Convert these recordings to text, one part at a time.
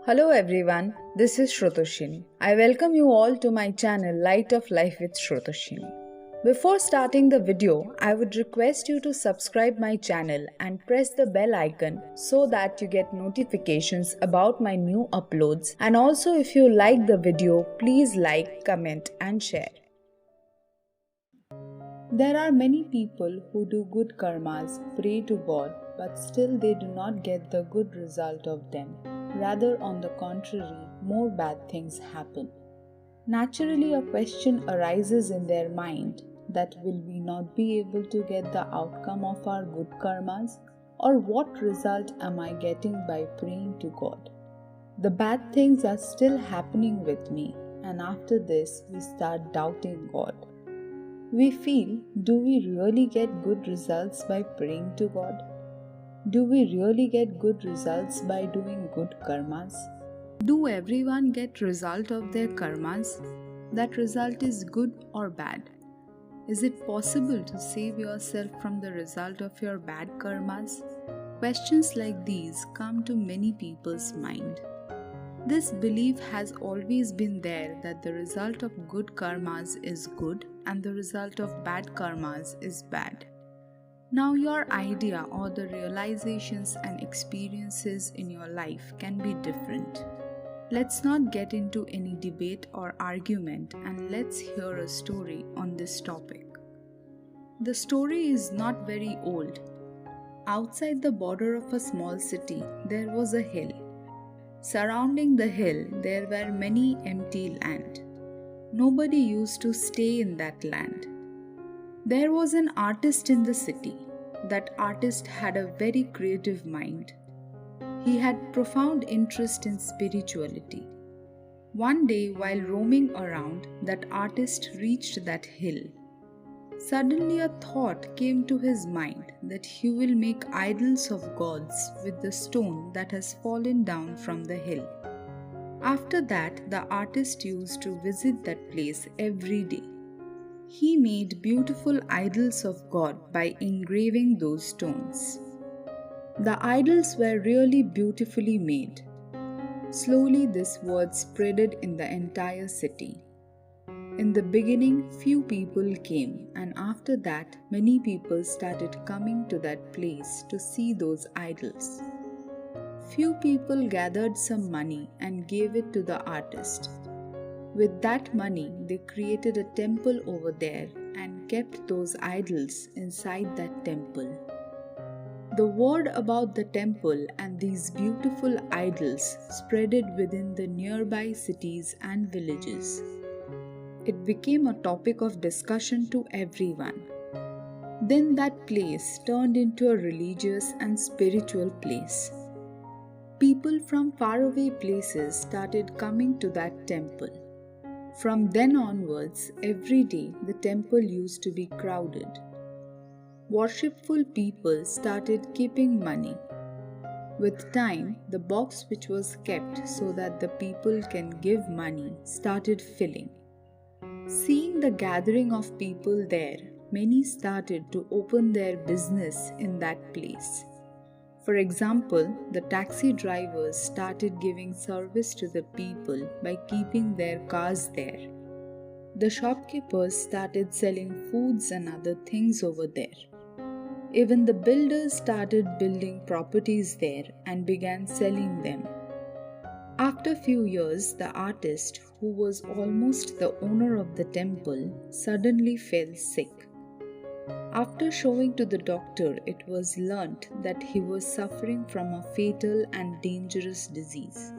Hello everyone, this is Shrutoshini. I welcome you all to my channel Light of Life with Shrutoshini. Before starting the video, I would request you to subscribe my channel and press the bell icon so that you get notifications about my new uploads, and also if you like the video, please like, comment and share. There are many people who do good karmas, pray to God, but still they do not get the good result of them. Rather, on the contrary, more bad things happen. Naturally, a question arises in their mind that will we not be able to get the outcome of our good karmas? Or what result am I getting by praying to God? The bad things are still happening with me, and after this, we start doubting God. We feel, do we really get good results by praying to God? Do we really get good results by doing good karmas? Do everyone get result of their karmas? That result is good or bad? Is it possible to save yourself from the result of your bad karmas? Questions like these come to many people's mind. This belief has always been there that the result of good karmas is good and the result of bad karmas is bad. Now, your idea or the realizations and experiences in your life can be different. Let's not get into any debate or argument, and let's hear a story on this topic. The story is not very old. Outside the border of a small city, there was a hill. Surrounding the hill, there were many empty land. Nobody used to stay in that land. There was an artist in the city. That artist had a very creative mind. He had profound interest in spirituality. One day, while roaming around, that artist reached that hill. Suddenly a thought came to his mind that he will make idols of gods with the stone that has fallen down from the hill. After that, the artist used to visit that place every day. He made beautiful idols of God by engraving those stones. The idols were really beautifully made. Slowly, this word spreaded in the entire city. In the beginning, few people came, and after that, many people started coming to that place to see those idols. Few people gathered some money and gave it to the artist. With that money, they created a temple over there and kept those idols inside that temple. The word about the temple and these beautiful idols spreaded within the nearby cities and villages. It became a topic of discussion to everyone. Then that place turned into a religious and spiritual place. People from faraway places started coming to that temple. From then onwards, every day the temple used to be crowded. Worshipful people started keeping money. With time, the box which was kept so that the people can give money started filling. Seeing the gathering of people there, many started to open their business in that place. For example, the taxi drivers started giving service to the people by keeping their cars there. The shopkeepers started selling foods and other things over there. Even the builders started building properties there and began selling them. After a few years, the artist, who was almost the owner of the temple, suddenly fell sick. After showing to the doctor, it was learnt that he was suffering from a fatal and dangerous disease.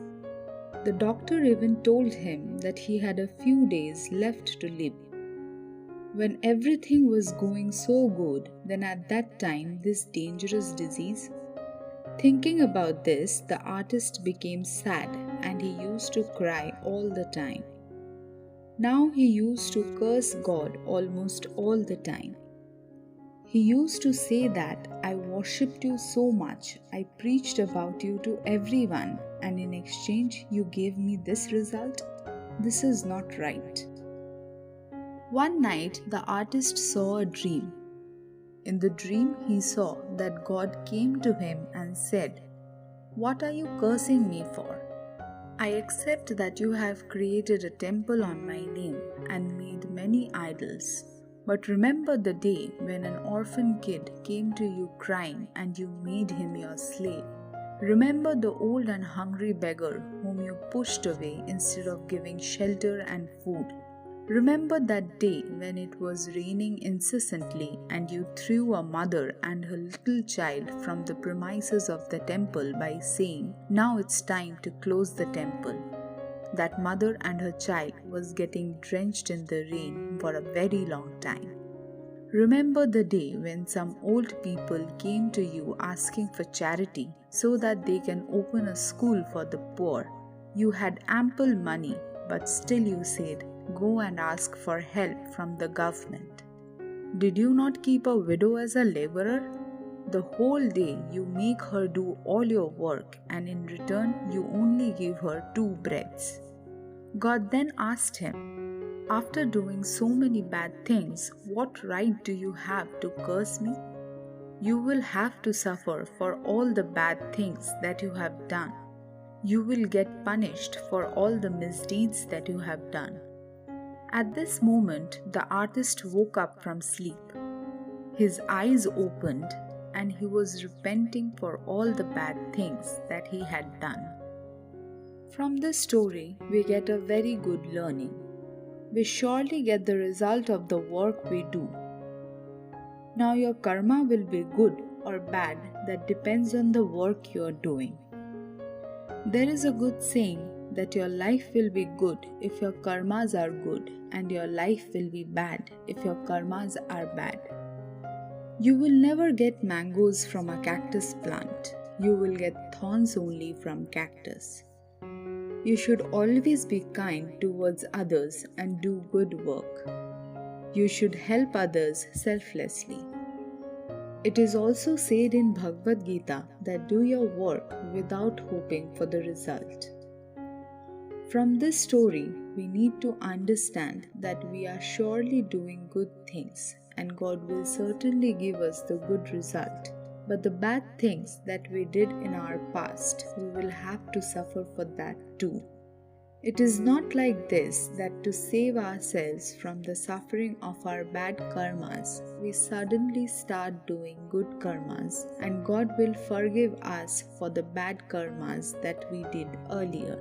The doctor even told him that he had a few days left to live. When everything was going so good, then at that time this dangerous disease. Thinking about this, the artist became sad and he used to cry all the time. Now he used to curse God almost all the time. He used to say that, I worshipped you so much, I preached about you to everyone, and in exchange you gave me this result? This is not right. One night the artist saw a dream. In the dream he saw that God came to him and said, What are you cursing me for? I accept that you have created a temple on my name and made many idols. But remember the day when an orphan kid came to you crying and you made him your slave. Remember the old and hungry beggar whom you pushed away instead of giving shelter and food. Remember that day when it was raining incessantly and you threw a mother and her little child from the premises of the temple by saying, "Now it's time to close the temple." That mother and her child was getting drenched in the rain for a very long time. Remember the day when some old people came to you asking for charity so that they can open a school for the poor. You had ample money, but still you said, "Go and ask for help from the government." Did you not keep a widow as a laborer? The whole day you make her do all your work, and in return you only give her 2 breads. God then asked him, "After doing so many bad things, what right do you have to curse me? You will have to suffer for all the bad things that you have done. You will get punished for all the misdeeds that you have done." At this moment, the artist woke up from sleep. His eyes opened and he was repenting for all the bad things that he had done. From this story, we get a very good learning. We surely get the result of the work we do. Now, your karma will be good or bad, that depends on the work you are doing. There is a good saying that your life will be good if your karmas are good, and your life will be bad if your karmas are bad. You will never get mangoes from a cactus plant. You will get thorns only from cactus. You should always be kind towards others and do good work. You should help others selflessly. It is also said in Bhagavad Gita that do your work without hoping for the result. From this story, we need to understand that we are surely doing good things and God will certainly give us the good result. But the bad things that we did in our past, we will have to suffer for that too. It is not like this that to save ourselves from the suffering of our bad karmas, we suddenly start doing good karmas and God will forgive us for the bad karmas that we did earlier.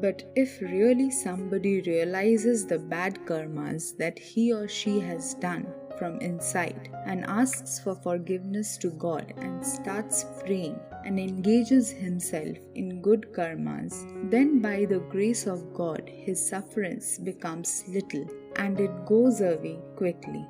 But if really somebody realizes the bad karmas that he or she has done from inside and asks for forgiveness to God and starts praying and engages himself in good karmas, then by the grace of God his sufferance becomes little and it goes away quickly.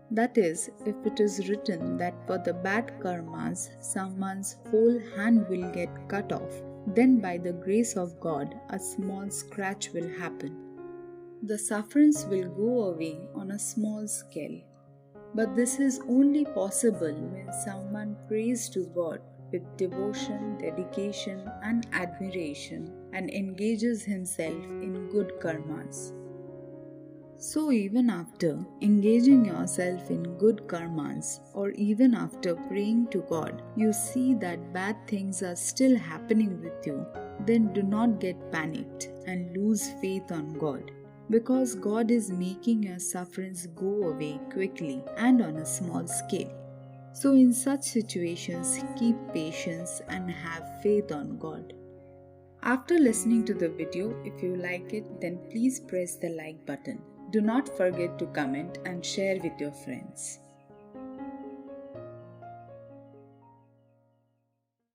That is, if it is written that for the bad karmas someone's whole hand will get cut off, then by the grace of God a small scratch will happen. The sufferance will go away on a small scale. But this is only possible when someone prays to God with devotion, dedication, and admiration and engages himself in good karmas. So even after engaging yourself in good karmas or even after praying to God, you see that bad things are still happening with you, then do not get panicked and lose faith on God. Because God is making your sufferings go away quickly and on a small scale. So in such situations, keep patience and have faith on God. After listening to the video, if you like it, then please press the like button. Do not forget to comment and share with your friends.